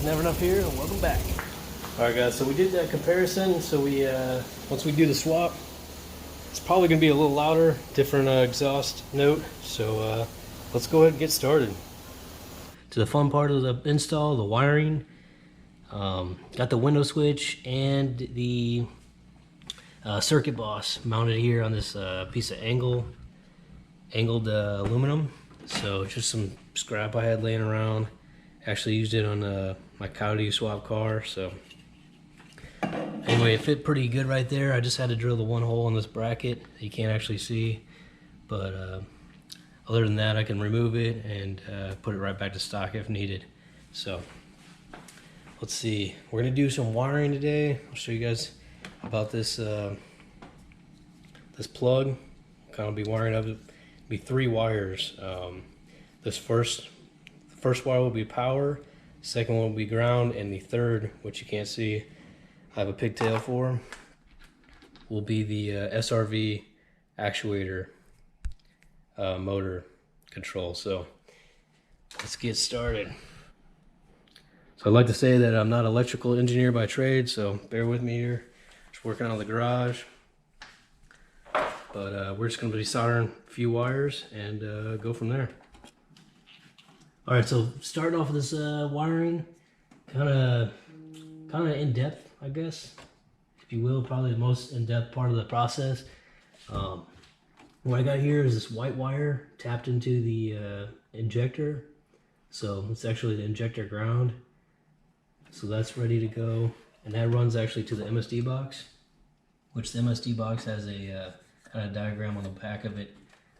Never Enough here, and welcome back. Alright guys, so we did that comparison. So we once we do the swap, it's probably going to be a little louder, different exhaust note. So let's go ahead and get started. To the fun part of the install, the wiring. Got the window switch and the Cirkit Boss mounted here on this piece of angled aluminum. So just some scrap I had laying around. Actually used it on my Coyote swap car. So anyway, it fit pretty good right there. I just had to drill the one hole in this bracket that you can't actually see, but other than that, I can remove it and put it right back to stock if needed. So let's see, we're gonna do some wiring today. I'll show you guys about this this plug. Kind of be wiring up. It'll be 3 wires. This first wire will be power, second one will be ground, and the third, which you can't see, I have a pigtail for, will be the SRV actuator motor control. So let's get started. So I'd like to say that I'm not an electrical engineer by trade, so bear with me here. Just working on the garage. But we're just going to be soldering a few wires and go from there. Alright, so starting off with this wiring, kind of in depth, I guess, if you will, probably the most in-depth part of the process. What I got here is this white wire tapped into the injector. So it's actually the injector ground. So that's ready to go, and that runs actually to the MSD box, which the MSD box has a kind of diagram on the back of it,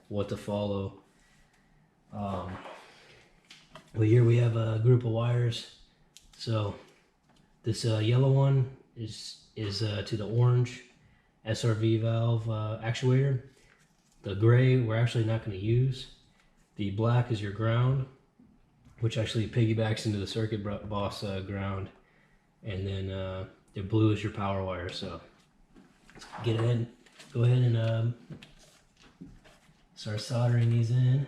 what to follow. Well, here we have a group of wires. So this yellow one is to the orange SRV valve actuator. The gray we're actually not going to use. The black is your ground, which actually piggybacks into the Cirkit Boss ground, and then the blue is your power wire. So let's go ahead and start soldering these in.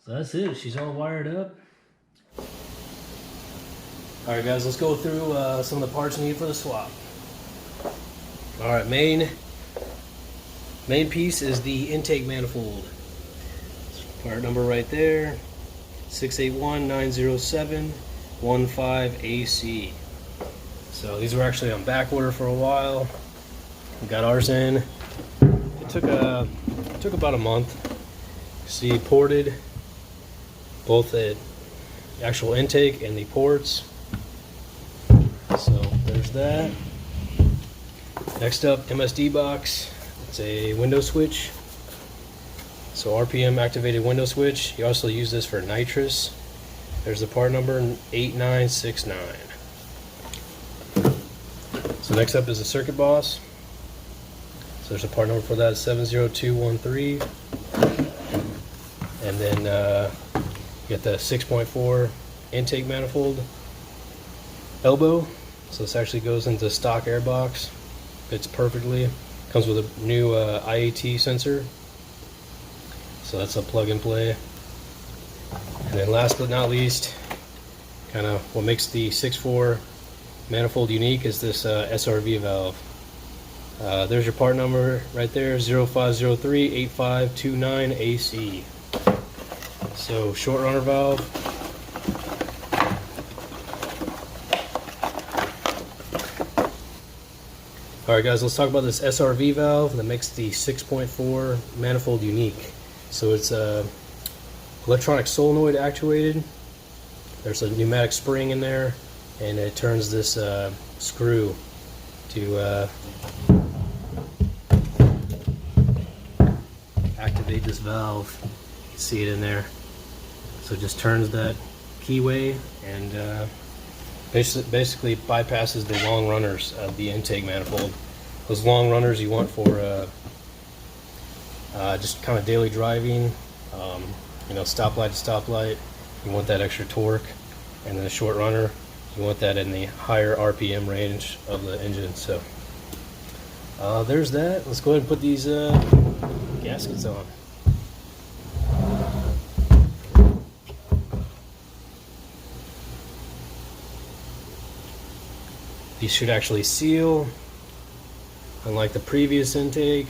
That's it, she's all wired up. Alright guys, let's go through some of the parts needed for the swap. Alright, main piece is the intake manifold. Part number right there, 681-907-15AC. So these were actually on back order for a while. We got ours in. It took about a month. See, ported both the actual intake and the ports. So there's that. Next up, MSD Box. It's a window switch. So RPM activated window switch. You also use this for nitrous. There's the part number 8969. So next up is the Cirkit Boss. So there's a part number for that, 70213. And then you got the 6.4 intake manifold elbow. So this actually goes into stock air box. Fits perfectly. Comes with a new IAT sensor. So that's a plug and play. And then last but not least, kind of what makes the 6.4 manifold unique is this SRV valve. There's your part number right there, 0503-8529AC. So short runner valve. Alright guys, let's talk about this SRV valve that makes the 6.4 manifold unique. So it's electronic solenoid actuated. There's a pneumatic spring in there, and it turns this screw to activate this valve. You can see it in there. So it just turns that keyway and basically bypasses the long runners of the intake manifold. Those long runners you want for just kind of daily driving, you know, stoplight to stoplight. You want that extra torque, and then a short runner, you want that in the higher RPM range of the engine. So there's that. Let's go ahead and put these gaskets on. These should actually seal, unlike the previous intake.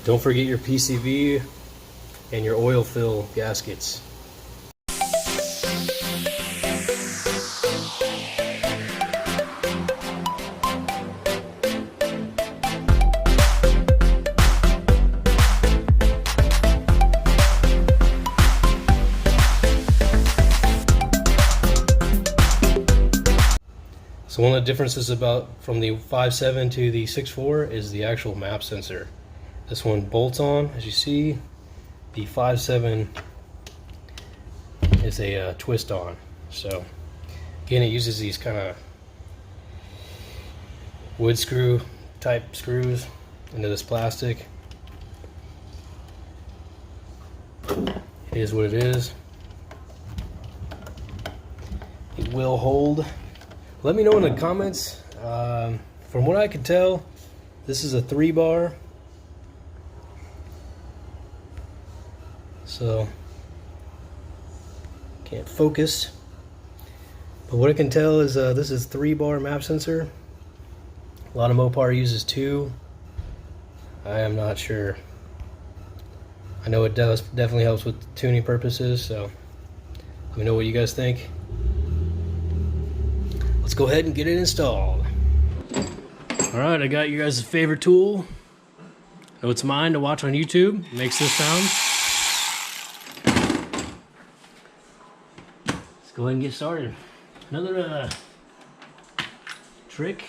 Don't forget your PCV and your oil fill gaskets. So one of the differences from the 5.7 to the 6.4 is the actual map sensor. This one bolts on, as you see. The 5.7 is a twist on. So again, it uses these kind of wood screw type screws into this plastic. It is what it is. It will hold. Let me know in the comments. From what I can tell, this is a 3-bar. So can't focus. But what I can tell is this is 3-bar map sensor. A lot of Mopar uses 2. I am not sure. I know it definitely helps with tuning purposes. So let me know what you guys think. Let's go ahead and get it installed. Alright, I got you guys' favorite tool. Oh, it's mine to watch on YouTube. It makes this sound. Let's go ahead and get started. Another trick.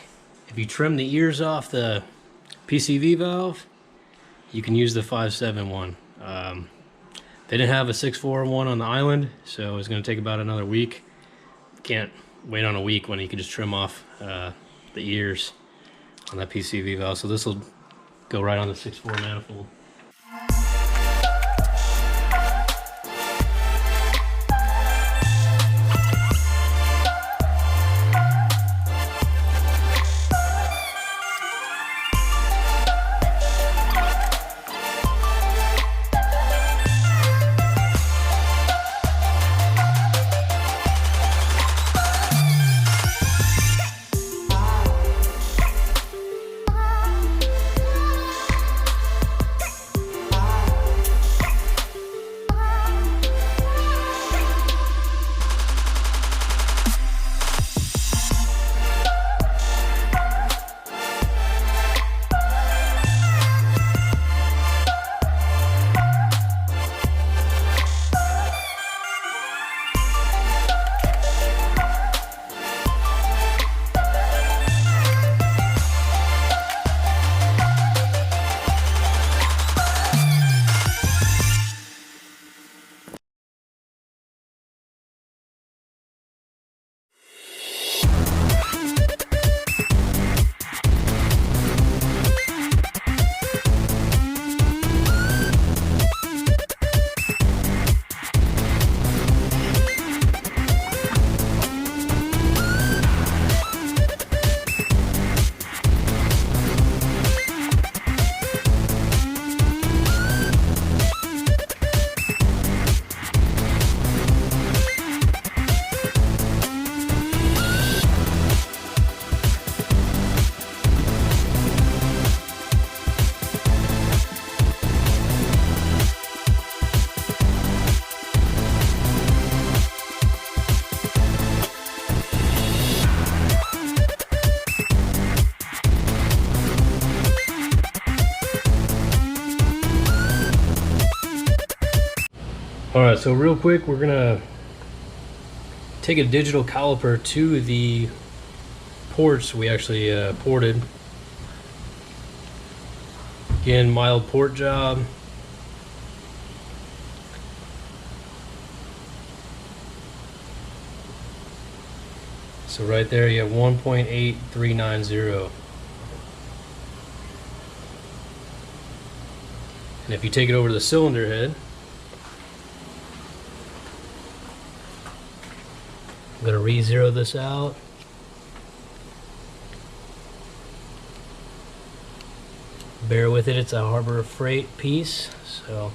If you trim the ears off the PCV valve, you can use the 5.7 one. They didn't have a 6.4 one on the island, so it's going to take about another week. Can't wait on a week when you can just trim off the ears on that PCV valve. So this will go right on the 6.4 manifold. Alright, so real quick, we're gonna take a digital caliper to the ports we actually ported. Again, mild port job. So right there you have 1.8390. And if you take it over to the cylinder head, I'm going to re-zero this out. Bear with it, it's a Harbor Freight piece, so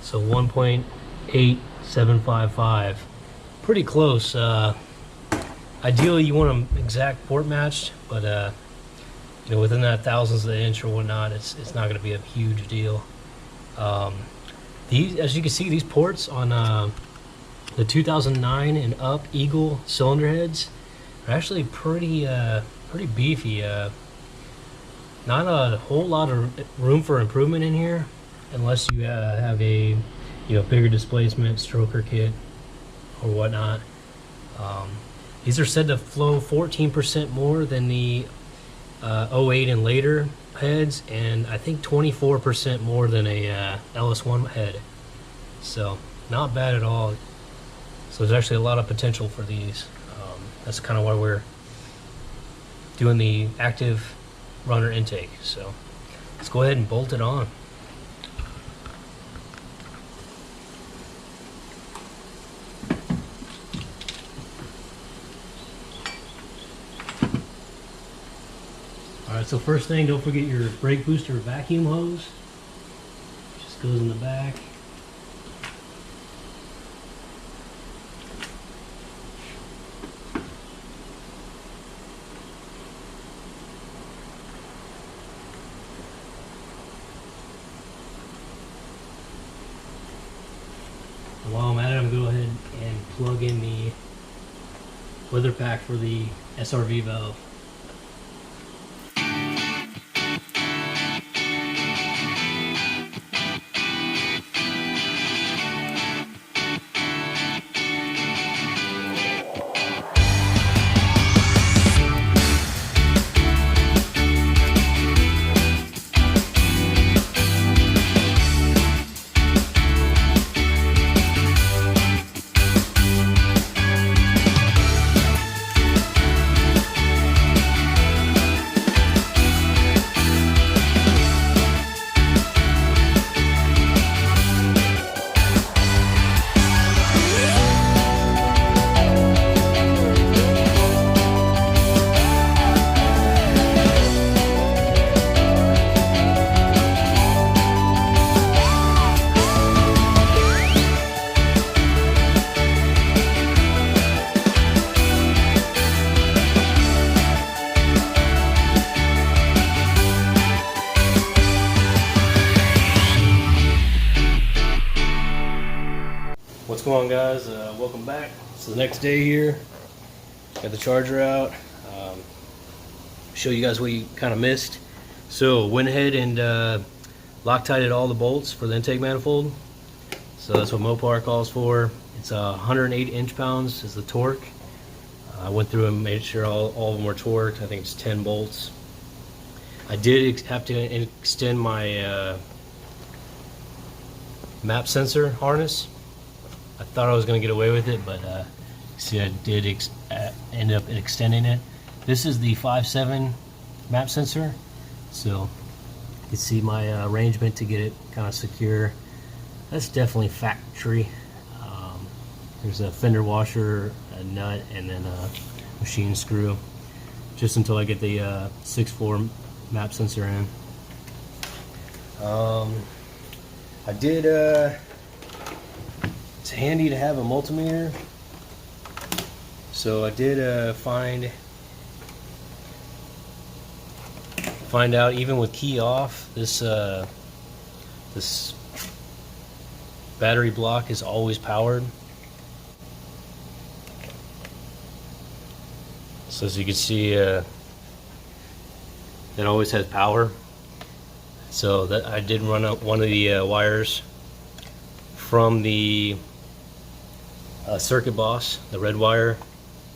so 1.8755, pretty close. Ideally you want them exact port matched, but you know, within that thousandths of an inch or whatnot, it's not going to be a huge deal. These, as you can see, these ports on the 2009 and up Eagle cylinder heads are actually pretty beefy. Not a whole lot of room for improvement in here, unless you have a bigger displacement stroker kit or whatnot. These are said to flow 14% more than the 08 and later heads, and I think 24% more than a LS1 head. So not bad at all. So there's actually a lot of potential for these. That's kind of why we're doing the active runner intake. So let's go ahead and bolt it on. Alright, so first thing, don't forget your brake booster vacuum hose. Just goes in the back. While I'm at it, I'm going to go ahead and plug in the weather pack for the SRV valve. What's going on, guys? Welcome back. It's the next day here. Got the charger out. Show you guys what you kind of missed. So went ahead and Loctited all the bolts for the intake manifold. So that's what Mopar calls for. It's 108 inch-pounds is the torque. I went through and made sure all of them were torqued. I think it's 10 bolts. I did have to extend my map sensor harness. I thought I was going to get away with it, but see, I did end up extending it. This is the 5.7 map sensor, so you can see my arrangement to get it kind of secure. That's definitely factory. There's a fender washer, a nut, and then a machine screw, just until I get the 6.4 map sensor in. I did it's handy to have a multimeter, so I did find out, even with key off, this this battery block is always powered. So as you can see, it always has power. So that I did run up one of the wires from the Cirkit Boss, the red wire,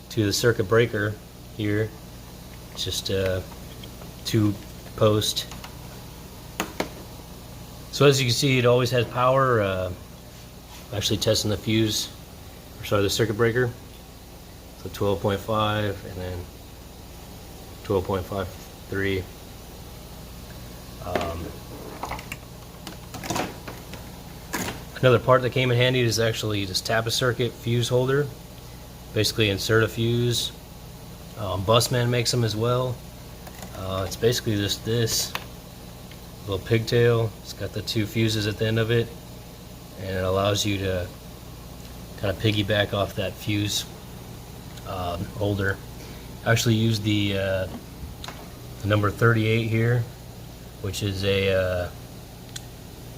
to the circuit breaker here. It's just 2 post. So as you can see, it always has power. Actually testing the fuse, or sorry, the circuit breaker. So 12.5 and then 12.53. Another part that came in handy is actually just tap a circuit fuse holder. Basically insert a fuse. Busman makes them as well. It's basically just this little pigtail. It's got the 2 fuses at the end of it, and it allows you to kind of piggyback off that fuse holder. I actually use the number 38 here, which is a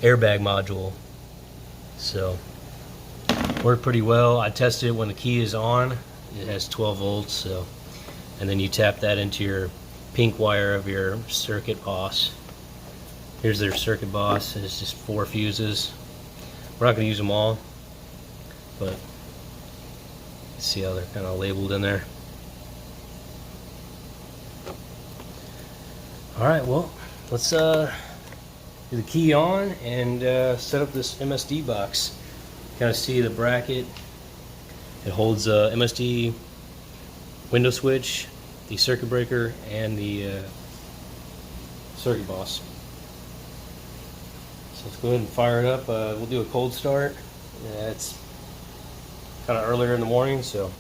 airbag module. So worked pretty well. I tested it when the key is on. It has 12 volts. So, and then you tap that into your pink wire of your Cirkit Boss. Here's their Cirkit Boss. It's just 4 fuses. We're not going to use them all, but see how they're kind of labeled in there. Alright, well, let's do the key on and set up this MSD box. Kind of see the bracket. It holds MSD Window Switch, the circuit breaker, and the Cirkit Boss. So let's go ahead and fire it up. We'll do a cold start. Yeah, it's kind of earlier in the morning, so.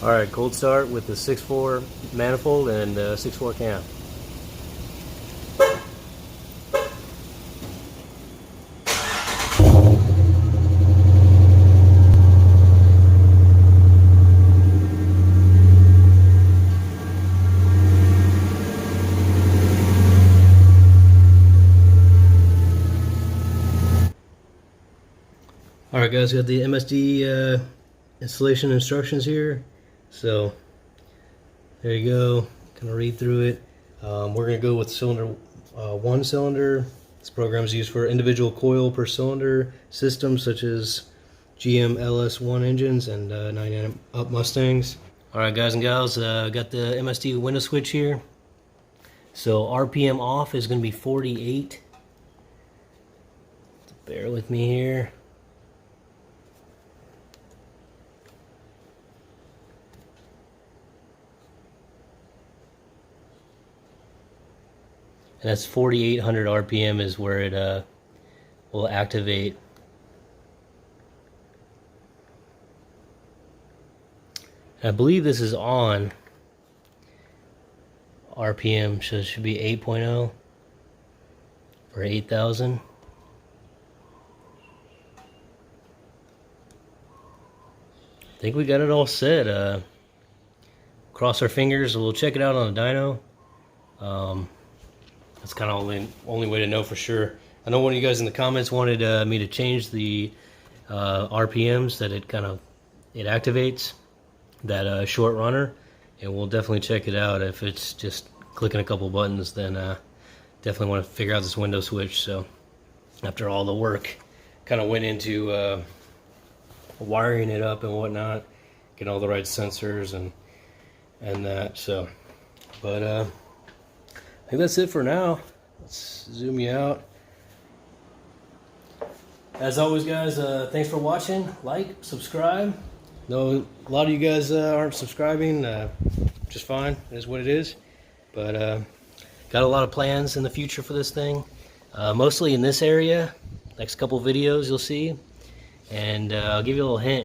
Alright, cold start with the 6.4 manifold and 6.4 cam. Alright guys, got the MSD installation instructions here. So there you go, kind of read through it. We're going to go with cylinder 1 cylinder. This program is used for individual coil per cylinder systems such as GM LS1 engines and 99 up Mustangs. Alright guys and gals, got the MSD window switch here. So RPM off is going to be 48. So bear with me here. And that's 4,800 RPM is where it will activate. And I believe this is on RPM, so it should be 8.0 or 8,000. I think we got it all set. Cross our fingers. We'll check it out on the dyno. That's kind of only way to know for sure. I know one of you guys in the comments wanted me to change the RPMs that it activates, that short runner, and we'll definitely check it out. If it's just clicking a couple buttons, then definitely want to figure out this window switch. So after all the work kind of went into wiring it up and whatnot, getting all the right sensors and that. So, but I think that's it for now. Let's zoom you out. As always guys, thanks for watching. Like, subscribe. No, a lot of you guys aren't subscribing, just fine, it is what it is. But got a lot of plans in the future for this thing. Mostly in this area. Next couple videos you'll see. And I'll give you a little hint.